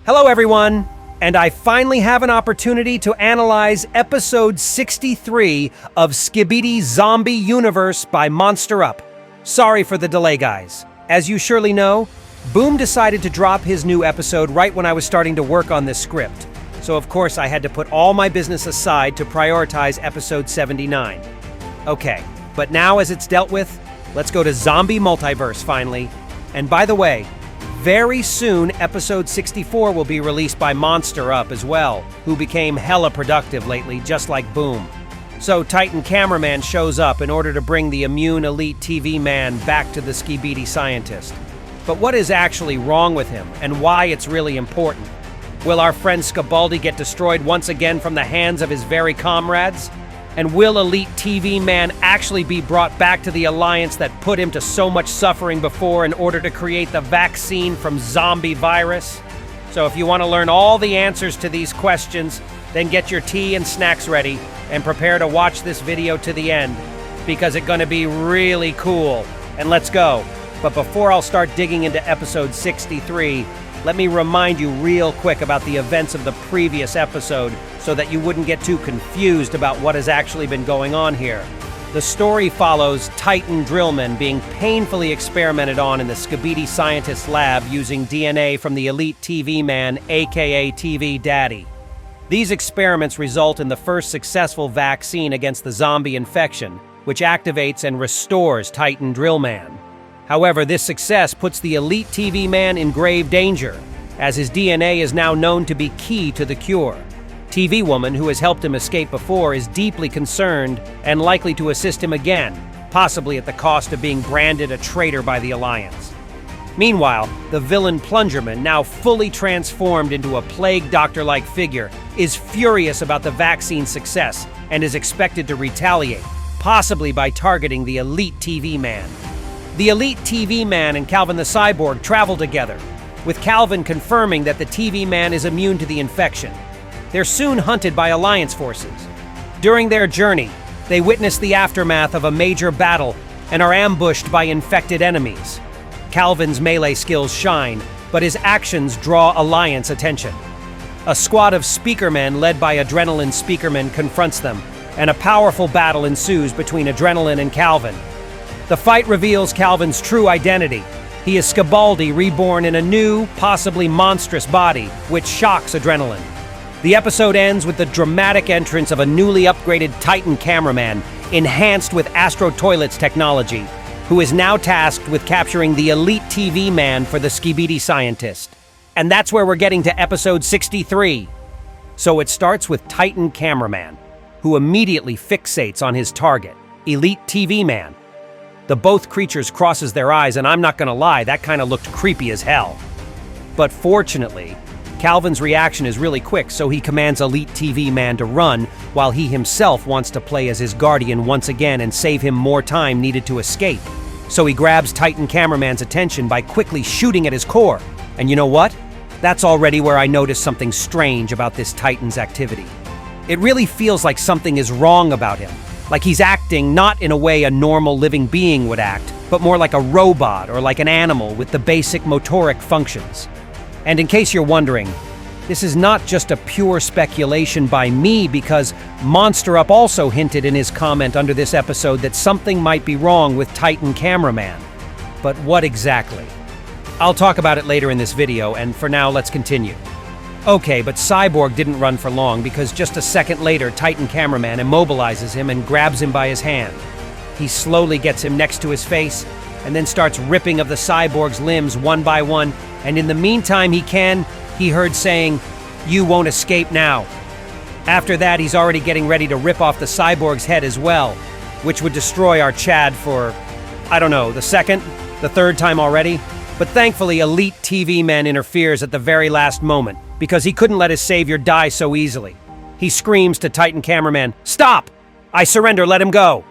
Hello everyone, and I finally have an opportunity to analyze episode 63 of Skibidi Zombie Universe by Monster Up. Sorry for the delay, guys. As you surely know, Boom decided to drop his new episode right when I was starting to work on this script. So of course I had to put all my business aside to prioritize episode 79. Okay, but now as it's dealt with, let's go to Zombie Multiverse finally. And by the way, very soon, episode 64 will be released by Monster Up as well, who became hella productive lately, just like Boom. So Titan Cameraman shows up in order to bring the immune elite TV man back to the Skibidi scientist. But what is actually wrong with him, and why it's really important? Will our friend Skibidi get destroyed once again from the hands of his very comrades? And will Elite TV Man actually be brought back to the alliance that put him to so much suffering before in order to create the vaccine from zombie virus? So if you want to learn all the answers to these questions, then get your tea and snacks ready and prepare to watch this video to the end, because it's going to be really cool. And let's go. But before I'll start digging into episode 63, let me remind you real quick about the events of the previous episode so that you wouldn't get too confused about what has actually been going on here. The story follows Titan drillmen being painfully experimented on in the Skibidi scientist's lab using DNA from the elite TV man, aka TV Daddy. These experiments result in the first successful vaccine against the zombie infection, which activates and restores Titan Drillman. However, this success puts the elite TV man in grave danger, as his DNA is now known to be key to the cure. TV Woman, who has helped him escape before, is deeply concerned and likely to assist him again, possibly at the cost of being branded a traitor by the Alliance. Meanwhile, the villain Plungerman, now fully transformed into a plague doctor-like figure, is furious about the vaccine's success and is expected to retaliate, possibly by targeting the elite TV man. The elite TV man and Calvin the Cyborg travel together, with Calvin confirming that the TV man is immune to the infection. They're soon hunted by Alliance forces. During their journey, they witness the aftermath of a major battle and are ambushed by infected enemies. Calvin's melee skills shine, but his actions draw Alliance attention. A squad of Speakermen led by Adrenaline Speakerman confronts them, and a powerful battle ensues between Adrenaline and Calvin. The fight reveals Calvin's true identity. He is Skibidi reborn in a new, possibly monstrous body, which shocks Adrenaline. The episode ends with the dramatic entrance of a newly upgraded Titan Cameraman, enhanced with Astro Toilets technology, who is now tasked with capturing the elite TV man for the Skibidi scientist. And that's where we're getting to episode 63. So it starts with Titan Cameraman, who immediately fixates on his target, Elite TV Man. The both creatures crosses their eyes, and I'm not gonna lie, that kind of looked creepy as hell. But fortunately, Calvin's reaction is really quick, so he commands Elite TV Man to run, while he himself wants to play as his guardian once again and save him more time needed to escape. So he grabs Titan Cameraman's attention by quickly shooting at his core. And you know what? That's already where I notice something strange about this Titan's activity. It really feels like something is wrong about him. Like he's acting not in a way a normal living being would act, but more like a robot or like an animal with the basic motoric functions. And in case you're wondering, this is not just a pure speculation by me, because Monster Up also hinted in his comment under this episode that something might be wrong with Titan Cameraman. But what exactly? I'll talk about it later in this video, and for now, let's continue. Okay, but Cyborg didn't run for long, because just a second later, Titan Cameraman immobilizes him and grabs him by his hand. He slowly gets him next to his face, and then starts ripping of the Cyborg's limbs one by one, and in the meantime he heard saying, "You won't escape now." After that, he's already getting ready to rip off the Cyborg's head as well, which would destroy our Chad for, I don't know, the second, the third time already. But thankfully, Elite TV Man interferes at the very last moment, because he couldn't let his savior die so easily. He screams to Titan Cameraman, "Stop! I surrender, let him go!"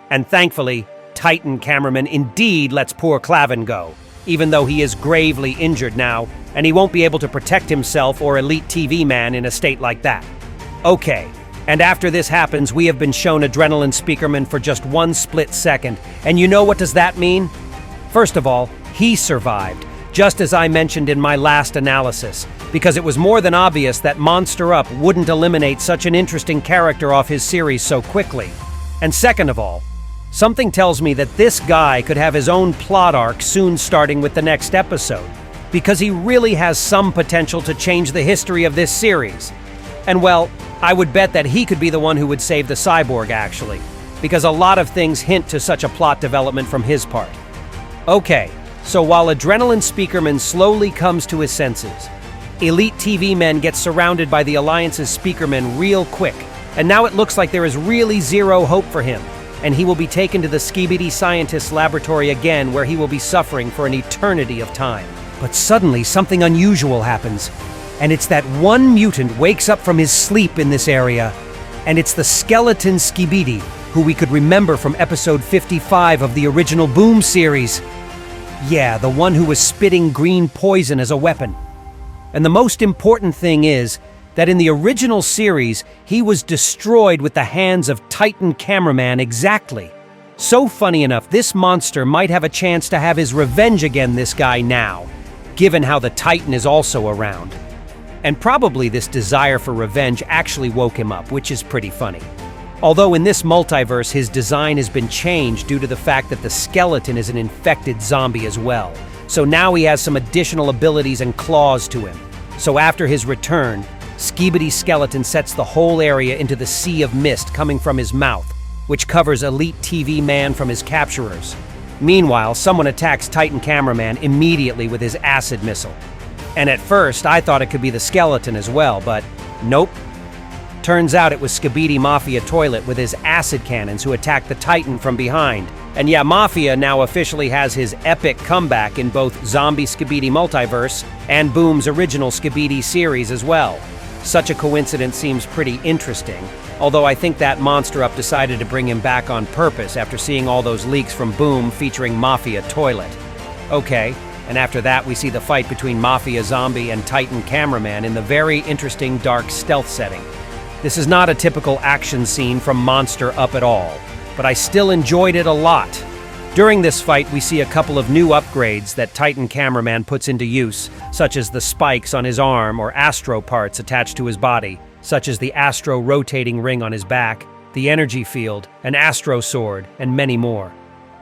And thankfully, Titan Cameraman indeed lets poor Clavin go, even though he is gravely injured now, and he won't be able to protect himself or Elite TV Man in a state like that. Okay, and after this happens, we have been shown Adrenaline Speakerman for just one split second, and you know what does that mean? First of all, he survived, just as I mentioned in my last analysis, because it was more than obvious that Monster Up wouldn't eliminate such an interesting character off his series so quickly. And second of all, something tells me that this guy could have his own plot arc soon, starting with the next episode, because he really has some potential to change the history of this series. And well, I would bet that he could be the one who would save the cyborg, actually, because a lot of things hint to such a plot development from his part. Okay, so while Adrenaline Speakerman slowly comes to his senses, Elite TV Men gets surrounded by the Alliance's Speakermen real quick, and now it looks like there is really zero hope for him, and he will be taken to the Skibidi scientist's laboratory again, where he will be suffering for an eternity of time. But suddenly something unusual happens, and it's that one mutant wakes up from his sleep in this area, and it's the skeleton Skibidi, who we could remember from episode 55 of the original Boom series. Yeah, the one who was spitting green poison as a weapon. And the most important thing is that in the original series, he was destroyed with the hands of Titan Cameraman exactly. So funny enough, this monster might have a chance to have his revenge again, this guy now, given how the Titan is also around. And probably this desire for revenge actually woke him up, which is pretty funny. Although in this multiverse, his design has been changed due to the fact that the skeleton is an infected zombie as well. So now he has some additional abilities and claws to him. So after his return, Skibidi Skeleton sets the whole area into the sea of mist coming from his mouth, which covers Elite TV Man from his capturers. Meanwhile, someone attacks Titan Cameraman immediately with his acid missile. And at first, I thought it could be the skeleton as well, but nope. Turns out it was Skibidi Mafia Toilet with his acid cannons who attacked the Titan from behind. And yeah, Mafia now officially has his epic comeback in both Zombie Skibidi Multiverse and Boom's original Skibidi series as well. Such a coincidence seems pretty interesting, although I think that Monster Up decided to bring him back on purpose after seeing all those leaks from Boom featuring Mafia Toilet. Okay, and after that we see the fight between Mafia Zombie and Titan Cameraman in the very interesting dark stealth setting. This is not a typical action scene from Monster Up at all, but I still enjoyed it a lot. During this fight, we see a couple of new upgrades that Titan Cameraman puts into use, such as the spikes on his arm or Astro parts attached to his body, such as the Astro rotating ring on his back, the energy field, an Astro sword, and many more.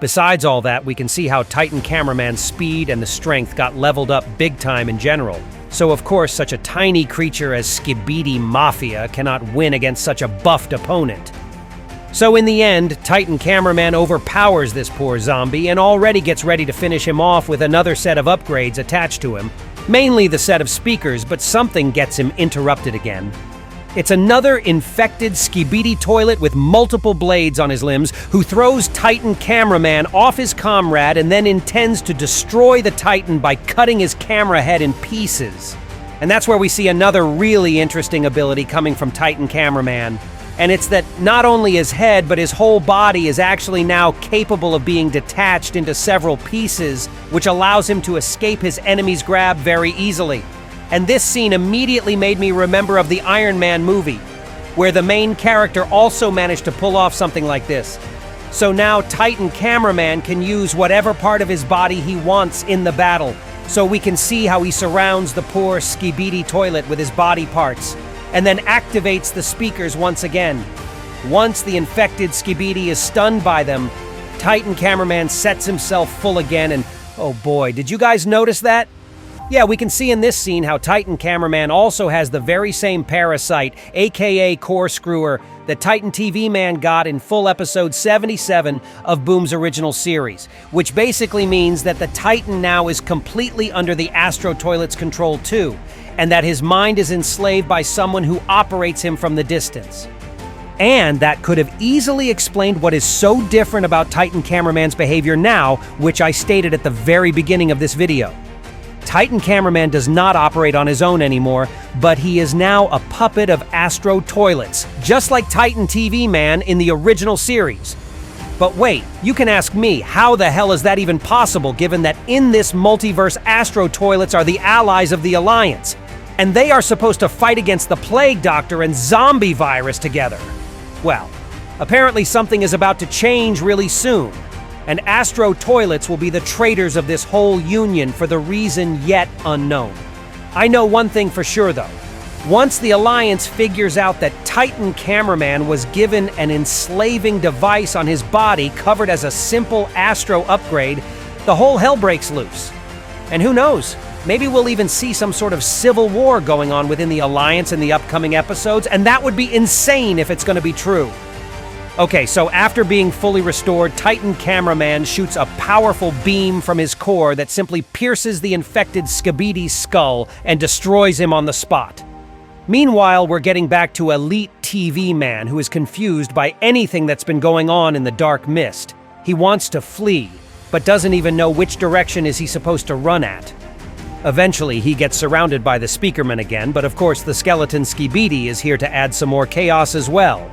Besides all that, we can see how Titan Cameraman's speed and the strength got leveled up big time in general. So of course, such a tiny creature as Skibidi Mafia cannot win against such a buffed opponent. So in the end, Titan Cameraman overpowers this poor zombie and already gets ready to finish him off with another set of upgrades attached to him. Mainly the set of speakers, but something gets him interrupted again. It's another infected Skibidi Toilet with multiple blades on his limbs who throws Titan Cameraman off his comrade and then intends to destroy the Titan by cutting his camera head in pieces. And that's where we see another really interesting ability coming from Titan Cameraman. And it's that not only his head, but his whole body is actually now capable of being detached into several pieces, which allows him to escape his enemy's grab very easily. And this scene immediately made me remember of the Iron Man movie, where the main character also managed to pull off something like this. So now Titan Cameraman can use whatever part of his body he wants in the battle. So we can see how he surrounds the poor Skibidi Toilet with his body parts, and then activates the speakers once again. Once the infected Skibidi is stunned by them, Titan Cameraman sets himself full again, and oh boy, did you guys notice that? Yeah, we can see in this scene how Titan Cameraman also has the very same parasite, aka Core Screwer, that Titan TV Man got in full episode 77 of Boom's original series, which basically means that the Titan now is completely under the Astro Toilet's control too, and that his mind is enslaved by someone who operates him from the distance. And that could have easily explained what is so different about Titan Cameraman's behavior now, which I stated at the very beginning of this video. Titan Cameraman does not operate on his own anymore, but he is now a puppet of Astro Toilets, just like Titan TV Man in the original series. But wait, you can ask me, how the hell is that even possible given that in this multiverse Astro Toilets are the allies of the Alliance, and they are supposed to fight against the Plague Doctor and Zombie Virus together? Well, apparently something is about to change really soon. and Astro toilets will be the traitors of this whole union for the reason yet unknown. I know one thing for sure, though. Once the Alliance figures out that Titan Cameraman was given an enslaving device on his body covered as a simple Astro upgrade, the whole hell breaks loose. And who knows, maybe we'll even see some sort of civil war going on within the Alliance in the upcoming episodes, and that would be insane if it's going to be true. Okay, so after being fully restored, Titan Cameraman shoots a powerful beam from his core that simply pierces the infected Skibidi's skull and destroys him on the spot. Meanwhile, we're getting back to Elite TV Man, who is confused by anything that's been going on in the dark mist. He wants to flee, but doesn't even know which direction is he supposed to run at. Eventually, he gets surrounded by the Speakerman again, but of course the skeleton Skibidi is here to add some more chaos as well.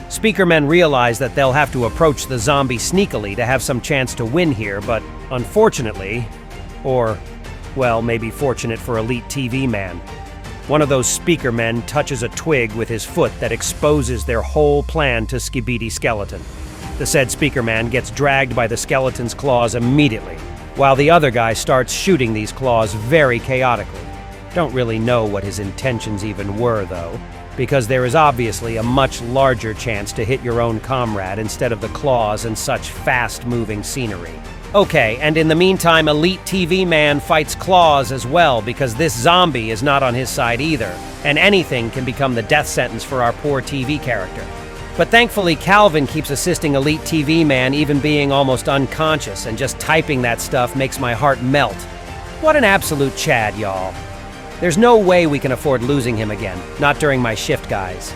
Speakermen realize that they'll have to approach the zombie sneakily to have some chance to win here, but unfortunately, or, well, maybe fortunate for Elite TV Man, one of those Speakermen touches a twig with his foot that exposes their whole plan to Skibidi Skeleton. The said Speakerman gets dragged by the skeleton's claws immediately, while the other guy starts shooting these claws very chaotically. Don't really know what his intentions even were, though, because there is obviously a much larger chance to hit your own comrade instead of the claws and such fast-moving scenery. Okay, and in the meantime, Elite TV Man fights Claws as well, because this zombie is not on his side either, and anything can become the death sentence for our poor TV character. But thankfully, Calvin keeps assisting Elite TV Man, even being almost unconscious, and just typing that stuff makes my heart melt. What an absolute Chad, y'all. There's no way we can afford losing him again, not during my shift, guys.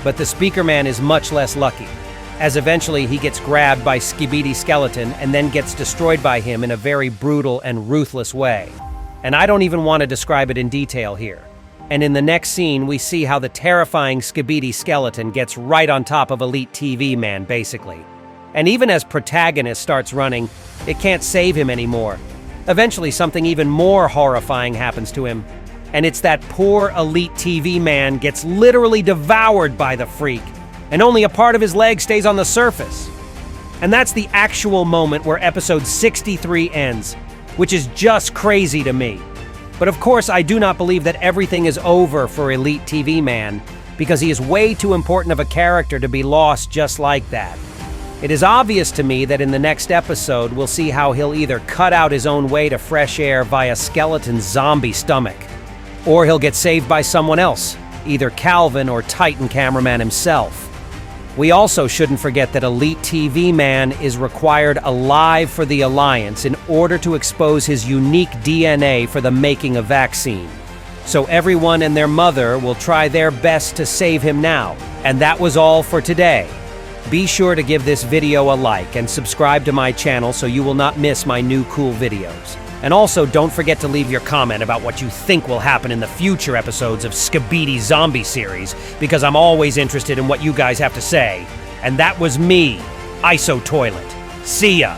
But the Speakerman is much less lucky, as eventually he gets grabbed by Skibidi Skeleton and then gets destroyed by him in a very brutal and ruthless way. And I don't even want to describe it in detail here. And in the next scene, we see how the terrifying Skibidi Skeleton gets right on top of Elite TV Man, basically. And even as Protagonist starts running, it can't save him anymore. Eventually, something even more horrifying happens to him. And it's that poor Elite TV Man gets literally devoured by the freak, and only a part of his leg stays on the surface. And that's the actual moment where episode 63 ends, which is just crazy to me. But of course, I do not believe that everything is over for Elite TV Man, because he is way too important of a character to be lost just like that. It is obvious to me that in the next episode, we'll see how he'll either cut out his own way to fresh air via Skeleton's zombie stomach, or he'll get saved by someone else, either Calvin or Titan Cameraman himself. We also shouldn't forget that Elite TV Man is required alive for the Alliance in order to expose his unique DNA for the making of vaccine. So everyone and their mother will try their best to save him now. And that was all for today. Be sure to give this video a like and subscribe to my channel so you will not miss my new cool videos. And also, don't forget to leave your comment about what you think will happen in the future episodes of Skibidi Zombie series, because I'm always interested in what you guys have to say. And that was me, ISO Toilet. See ya!